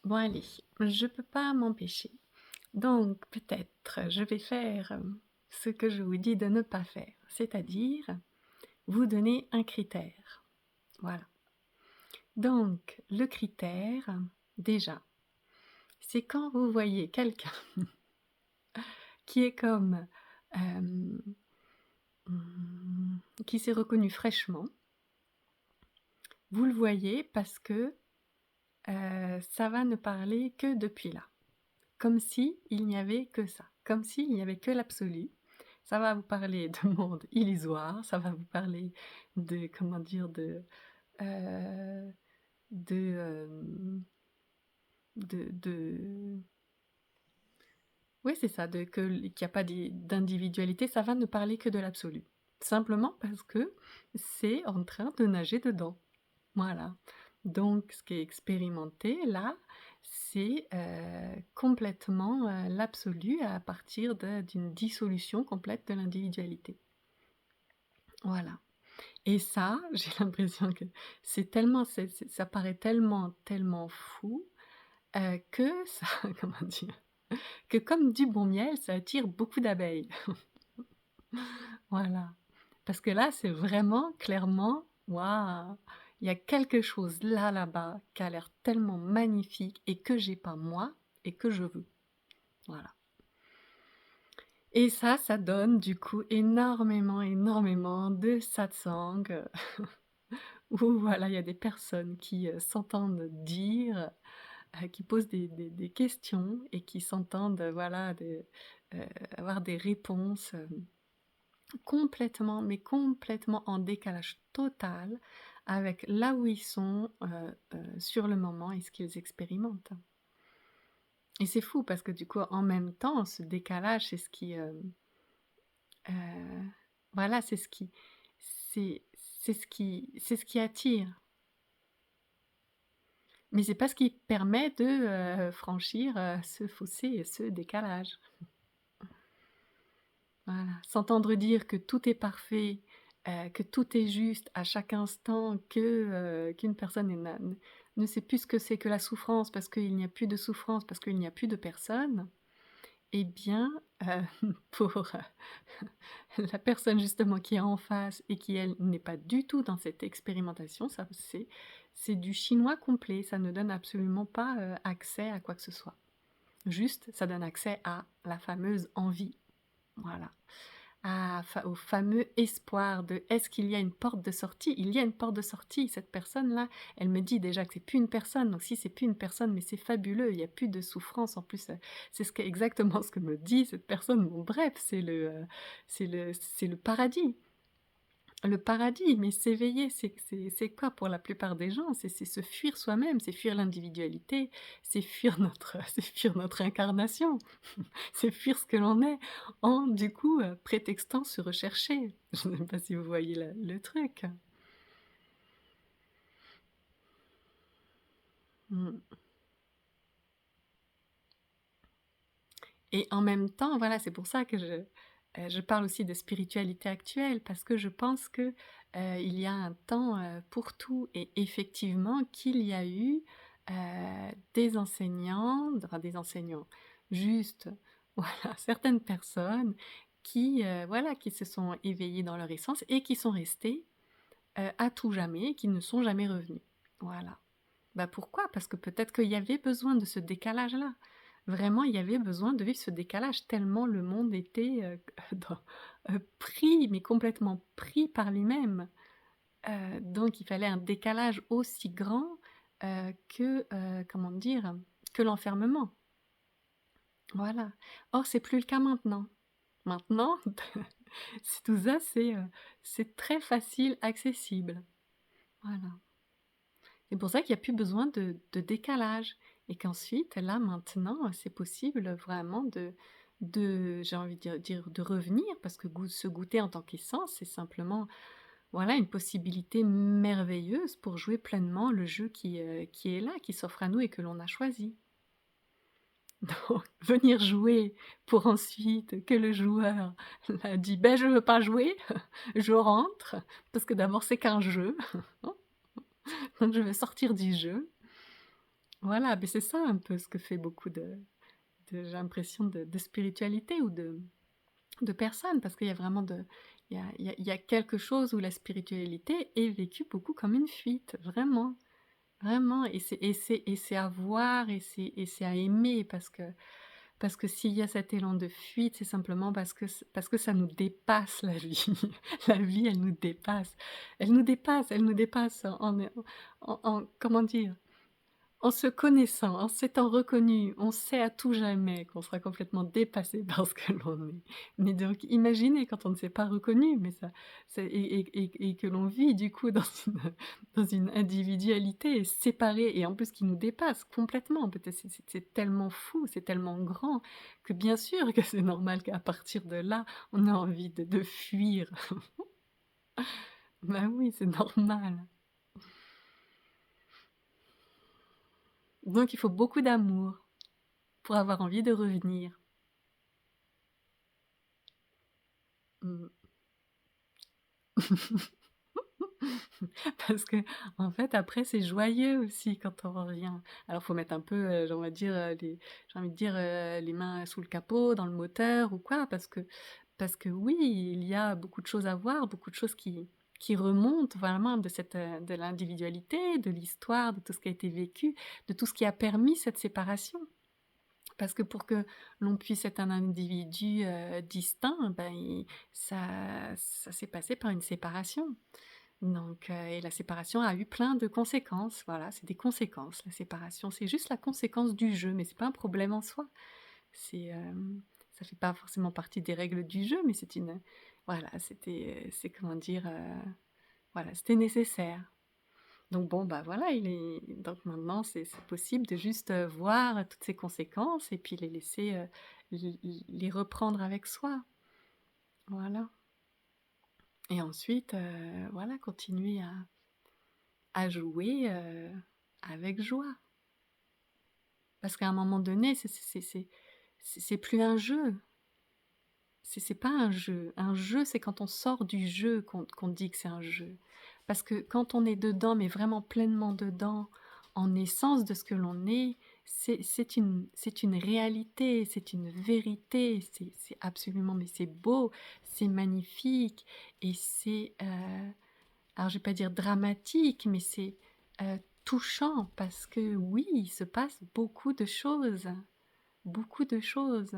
Bon allez, je peux pas m'empêcher. Donc peut-être je vais faire ce que je vous dis de ne pas faire, c'est-à-dire vous donner un critère. Voilà. Donc le critère, déjà, c'est quand vous voyez quelqu'un qui est comme qui s'est reconnu fraîchement, vous le voyez parce que ça va ne parler que depuis là. Comme si il n'y avait que ça, comme s'il n'y avait que l'absolu. Ça va vous parler de monde illusoire, ça va vous parler de, comment dire, euh, de, euh, de oui, c'est ça, qu'il n'y a pas d'individualité, ça va ne parler que de l'absolu. Simplement parce que c'est en train de nager dedans. Voilà. Donc, ce qui est expérimenté là, c'est complètement l'absolu à partir d'une dissolution complète de l'individualité. Voilà. Et ça, j'ai l'impression que c'est tellement, ça paraît tellement, tellement fou que ça, comment dire, que comme du bon miel, ça attire beaucoup d'abeilles. Voilà. Parce que là, c'est vraiment clairement, waouh, il y a quelque chose là, là-bas, qui a l'air tellement magnifique et que j'ai pas moi et que je veux. Voilà. Et ça donne du coup énormément, énormément de satsang, où voilà, il y a des personnes qui s'entendent dire, qui posent des questions et qui s'entendent, voilà, avoir des réponses complètement, mais complètement en décalage total avec là où ils sont sur le moment et ce qu'ils expérimentent. Et c'est fou parce que du coup, en même temps, ce décalage, c'est ce qui, voilà, c'est ce qui attire. Mais c'est pas ce qui permet de franchir ce fossé et ce décalage. Voilà. S'entendre dire que tout est parfait, que tout est juste à chaque instant, qu'une personne ne sait plus ce que c'est que la souffrance parce qu'il n'y a plus de souffrance, parce qu'il n'y a plus de personne, eh bien, pour la personne justement qui est en face et qui, elle, n'est pas du tout dans cette expérimentation, ça, c'est du chinois complet, ça ne donne absolument pas accès à quoi que ce soit. Juste, ça donne accès à la fameuse envie. Voilà. Au fameux espoir de est-ce qu'il y a une porte de sortie? Il y a une porte de sortie. Cette personne-là, elle me dit déjà que c'est plus une personne. Donc si c'est plus une personne, mais c'est fabuleux, il n'y a plus de souffrance. En plus, c'est exactement ce que me dit cette personne. Bon, bref, c'est le paradis. Le paradis, mais s'éveiller, c'est quoi pour la plupart des gens? C'est se fuir soi-même, c'est fuir l'individualité, c'est fuir notre incarnation. C'est fuir ce que l'on est en, du coup, prétextant se rechercher. Je ne sais pas si vous voyez le truc. Mm. Et en même temps, voilà, c'est pour ça que je parle aussi de spiritualité actuelle, parce que je pense que il y a un temps pour tout, et effectivement qu'il y a eu des enseignants, enfin des enseignants, juste, voilà, certaines personnes qui, voilà, qui se sont éveillées dans leur essence et qui sont restées à tout jamais, qui ne sont jamais revenus. Voilà. Bah pourquoi? Parce que peut-être qu'il y avait besoin de ce décalage-là. Vraiment, il y avait besoin de vivre ce décalage tellement le monde était pris, mais complètement pris par lui-même. Donc il fallait un décalage aussi grand comment dire, que l'enfermement. Voilà. Or, c'est plus le cas maintenant. Maintenant, tout ça, c'est très facile, accessible. Voilà. C'est pour ça qu'il n'y a plus besoin de décalage. Et qu'ensuite, là, maintenant, c'est possible vraiment j'ai envie de dire, de revenir, parce que se goûter en tant qu'essence, c'est simplement, voilà, une possibilité merveilleuse pour jouer pleinement le jeu qui est là, qui s'offre à nous et que l'on a choisi. Donc, venir jouer pour ensuite que le joueur là, dit ben je veux pas jouer, je rentre, parce que d'abord c'est qu'un jeu, donc je vais sortir du jeu. Voilà, mais c'est ça un peu ce que fait beaucoup j'ai l'impression de spiritualité ou de personnes, parce qu'il y a vraiment il y a quelque chose où la spiritualité est vécue beaucoup comme une fuite, vraiment, vraiment, et c'est à voir et c'est à aimer parce que s'il y a cet élan de fuite, c'est simplement parce que ça nous dépasse la vie. La vie, elle nous dépasse. Elle nous dépasse comment dire? En se connaissant, en s'étant reconnu, on sait à tout jamais qu'on sera complètement dépassé par ce que l'on est. Mais donc imaginez quand on ne s'est pas reconnu, mais ça c'est et que l'on vit du coup dans une individualité séparée et en plus qui nous dépasse complètement. Peut-être c'est tellement fou, c'est tellement grand que bien sûr que c'est normal qu'à partir de là, on a envie de fuir. Bah oui, c'est normal. Donc il faut beaucoup d'amour pour avoir envie de revenir. Mmh. Parce que en fait, après, c'est joyeux aussi quand on revient. Alors, faut mettre un peu, on va dire, j'ai envie de dire, les mains sous le capot, dans le moteur ou quoi, parce que oui, il y a beaucoup de choses à voir, beaucoup de choses qui remontent vraiment de de l'individualité, de l'histoire, de tout ce qui a été vécu, de tout ce qui a permis cette séparation. Parce que pour que l'on puisse être un individu, distinct, ben, ça s'est passé par une séparation. Donc et la séparation a eu plein de conséquences, voilà, c'est des conséquences, la séparation. C'est juste la conséquence du jeu, mais c'est pas un problème en soi. C'est, ça fait pas forcément partie des règles du jeu, mais voilà, c'est comment dire? Voilà, c'était nécessaire. Donc bon, bah, voilà, donc maintenant c'est possible de juste, voir toutes ces conséquences et puis les laisser, les reprendre avec soi. Voilà, et ensuite, voilà, continuer à jouer, avec joie. Parce qu'à un moment donné, c'est plus un jeu, c'est pas un jeu. Un jeu, c'est quand on sort du jeu qu'on dit que c'est un jeu. Parce que quand on est dedans, mais vraiment pleinement dedans, en essence de ce que l'on est, c'est une réalité, c'est une vérité, c'est absolument mais c'est beau, c'est magnifique et alors je vais pas dire dramatique, mais c'est, touchant parce que oui, il se passe beaucoup de choses, beaucoup de choses.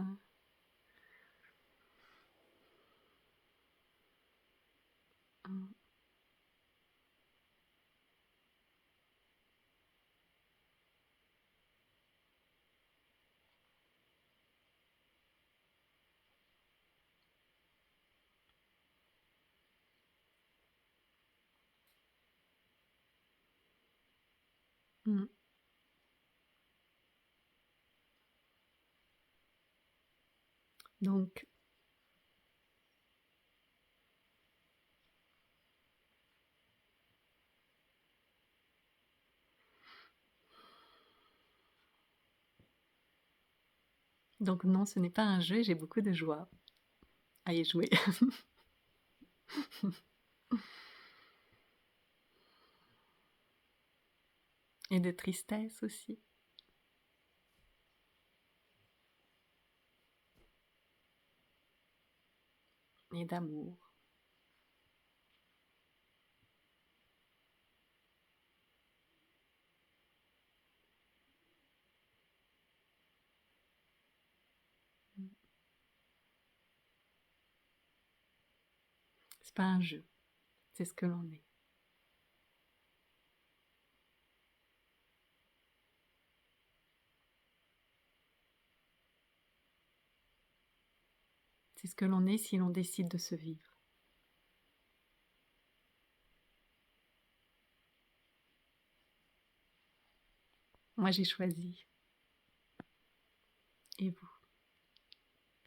Mmh. Mmh. Donc donc non, ce n'est pas un jeu, j'ai beaucoup de joie à y jouer. Et de tristesse aussi, et d'amour. Mmh. C'est pas un jeu, c'est ce que l'on est. C'est ce que l'on est si l'on décide de se vivre. Moi, j'ai choisi, et vous?